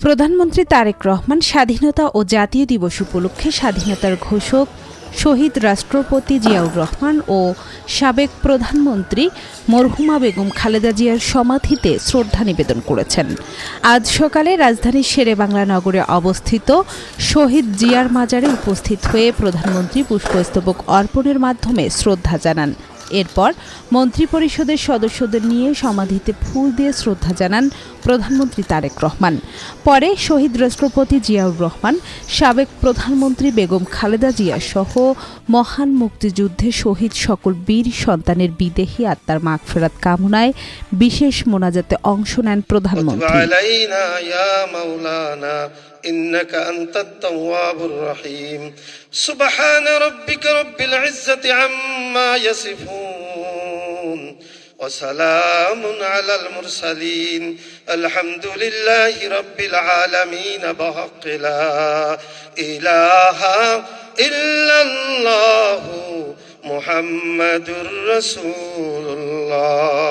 প্রধানমন্ত্রী তারেক রহমান স্বাধীনতা ও জাতীয় দিবস উপলক্ষে স্বাধীনতার ঘোষক শহীদ রাষ্ট্রপতি জিয়াউর রহমান ও সাবেক প্রধানমন্ত্রী মরহুমা বেগম খালেদা জিয়ার সমাধিতে শ্রদ্ধা নিবেদন করেছেন। আজ সকালে রাজধানীর শেরেবাংলা নগরে অবস্থিত শহীদ জিয়ার মাজারে উপস্থিত হয়ে প্রধানমন্ত্রী পুষ্পস্তবক অর্পণের মাধ্যমে শ্রদ্ধা জানান। এরপর মন্ত্রিপরিষদের সদস্যদের নিয়ে সমাধিতে ফুল দিয়ে শ্রদ্ধা জানান প্রধানমন্ত্রী তারেক রহমান। পরে শহীদ রাষ্ট্রপতি জিয়াউর রহমান, সাবেক প্রধানমন্ত্রী বেগম খালেদা জিয়া সহ মহান মুক্তিযুদ্ধে শহীদ সকল বীর সন্তানের বিদেহী আত্মার মাগফিরাত কামনায় বিশেষ মোনাজাতে অংশ নেন প্রধানমন্ত্রী। إنك أنت التواب الرحيم سبحان ربك رب العزة عما يصفون وسلام على المرسلين الحمد لله رب العالمين بحق لا إله إلا الله محمد رسول الله